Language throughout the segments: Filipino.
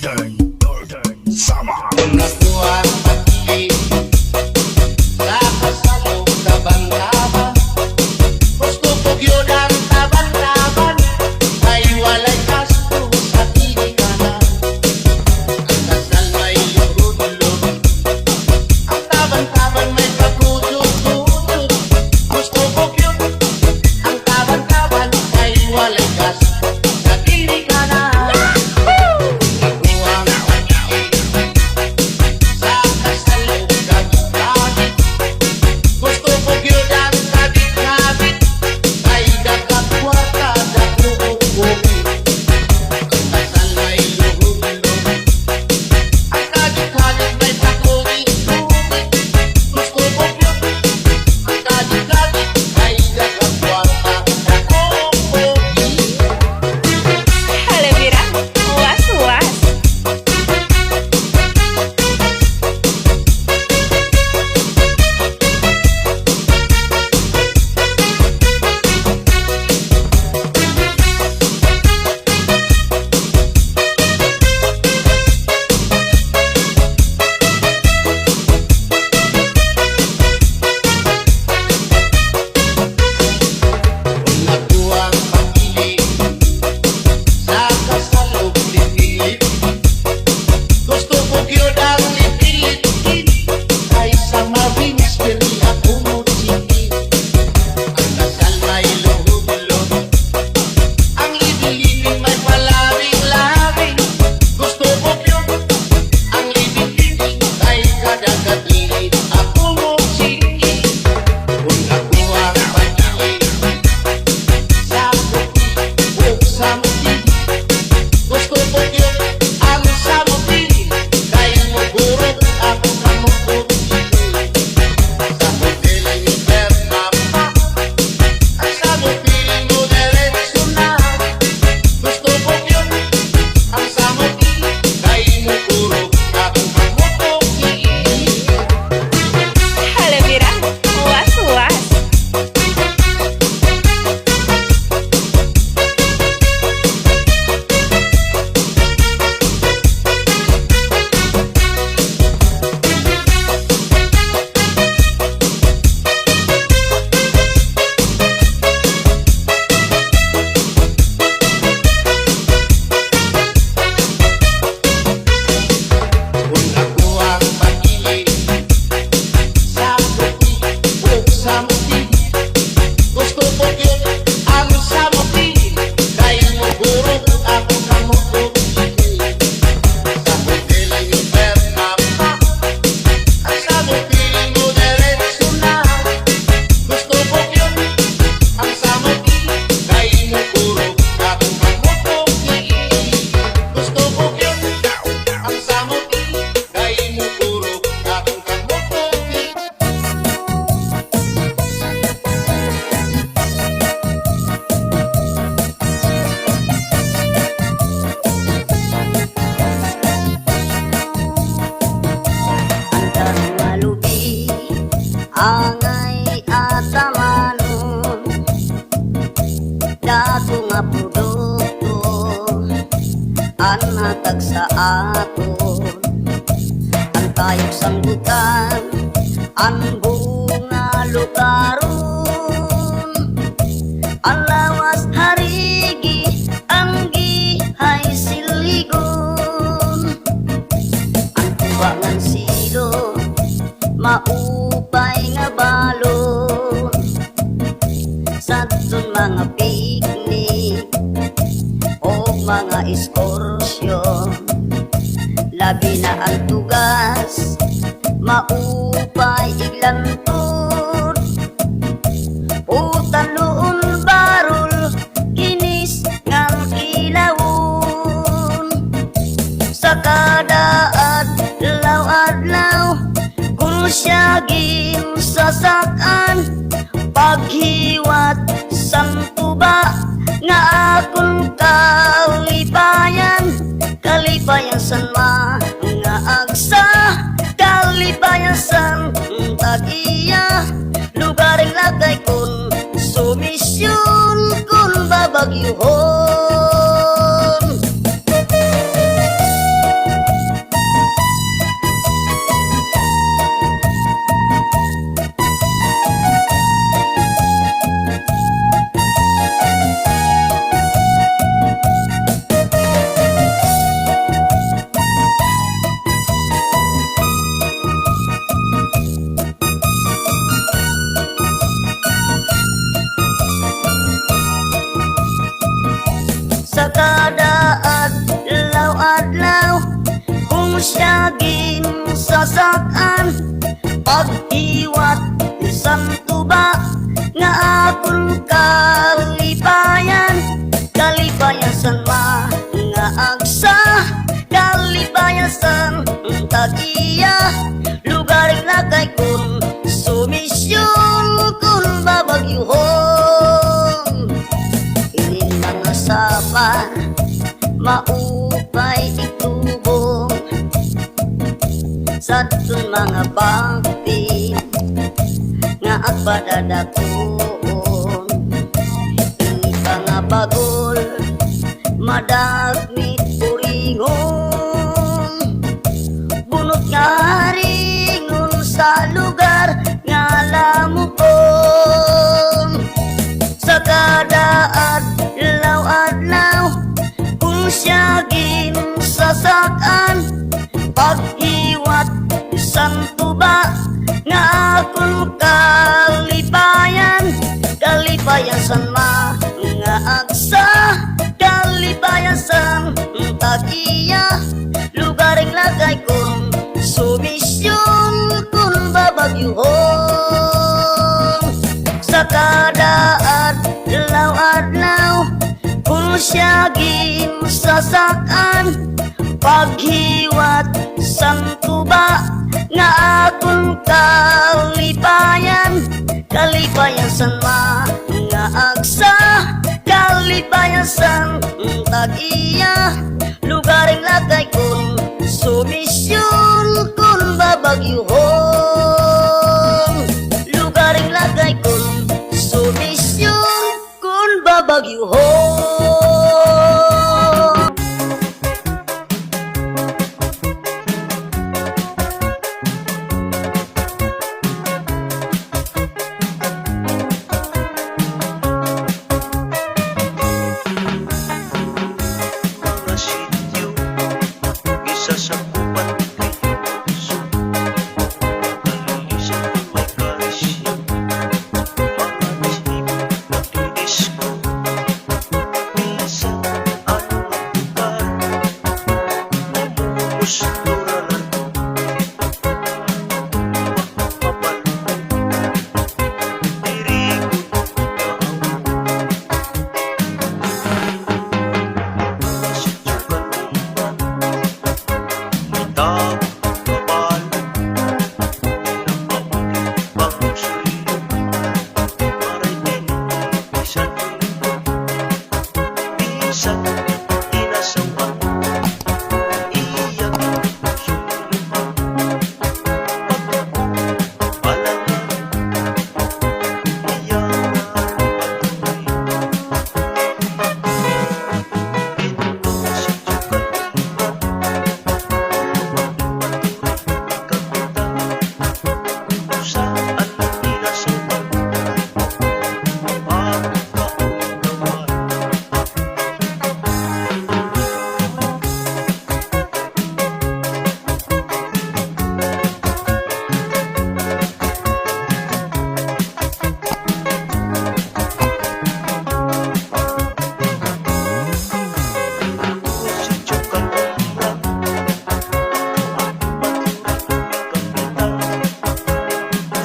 Northern Sama. Nakuha ang pag-ibig sa kasalog taban-taban. Gusto ko yun ang taban-taban, ay walay kasto sa tinikanan. Ang kasal may lulod-lulod, ang taban-taban may pagkudod-dudod. Gusto ko yun ang taban-taban, ay walay kasto sa tinikanan. Angay atamanon dato nga produkto anhatag sa aton ang tayog sanggutan ang bunga lukaron ang lawas harigi ang gihay siligon ang tubangan silo maupay nga balon sa dun mga picnic o mga ekskursyon labi na ang tugas maupay iglanton utan luon barol kinis ngang kilawon sa kada adlaw Syaging sasakan paghiwat sang tuba nga akong kalipayan kalipayan san mga agsa kalipayan san tag-iya lugaring lagay kun sumisyon kun babagyuhon Pusyagin sasakan paghiwat isang tuba nga akong kalipayan, kalipayan san mga agsa, kalipayan san tagiya, lugar lagay kung sumisyon kung babagyuhon. Ini mga sapa maupay itubong sa tun mga bakti nga agpadadakon. Ini mga bagol madagmit puringon, bunot nga ringon sa lugar nga lamupon. Sa kada adlaw-adlaw kung siyagin sasakan paghiwat isang tuba nga akong kalipayan, kalipayan san mga agsa, kalipayan san tagiya, lugaring lagay kung sumisyon kung babagyuhon. Sa kada adlaw-adlaw kung siyagin sasakan paghiwat sang tuba nga akong kalipayan, kalipayan san mga agsa, kalipayan san tagiya, lugaring lagay kung sumisyon kung babagyuhon, lugaring lagay kung sumisyon kung babagyuhon. Mga sityo, isa sa kupat kay puso, nalilisan may karisyo, mga disnip na tinis ko. Minsan ano ang lugar, namumusturalan ko, mapapal ko, tirikot na ako. Sityo kalumban, may tawag kabal, pinapaulit pang sulyo, maray tinipisan ko, minsan inasawan, iyak suluhan, pagpapalangan, iyakan patuloy.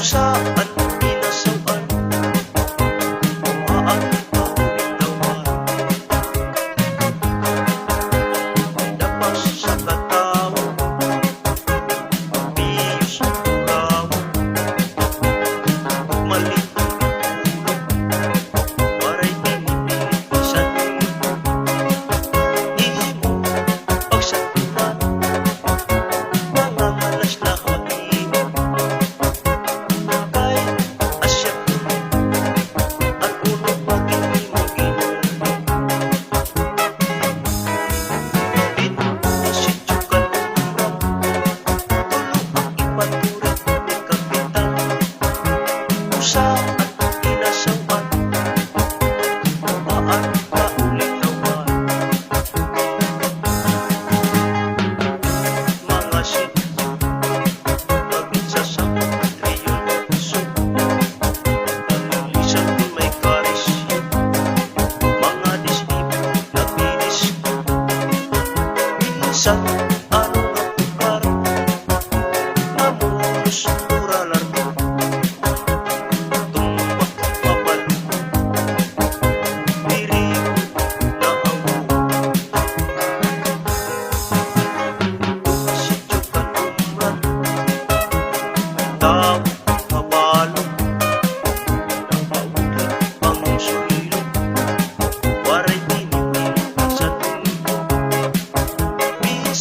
Saan inasawan, umaan paulit-awan, lapas sa katawan, biyos burawan, malintulog, maray tinipilisan, ihimo pagsantunan, mga malas na hangin, kay asya at ulo maging dito sityo kalumrang, tulo ang ipaturit ni kapitan, saan inasawan, umaan paulit-awan, mga sityo nabinsa sa reyoso, nalilisan may karisyo, mga disnip na binis ko. Minsan ano nga ba,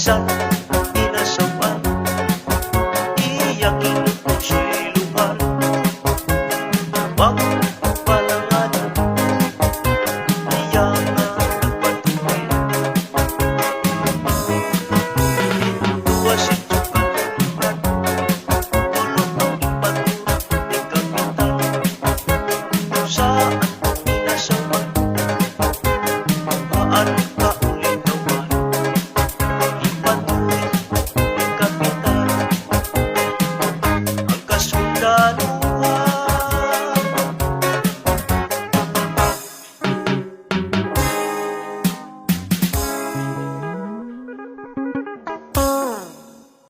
sa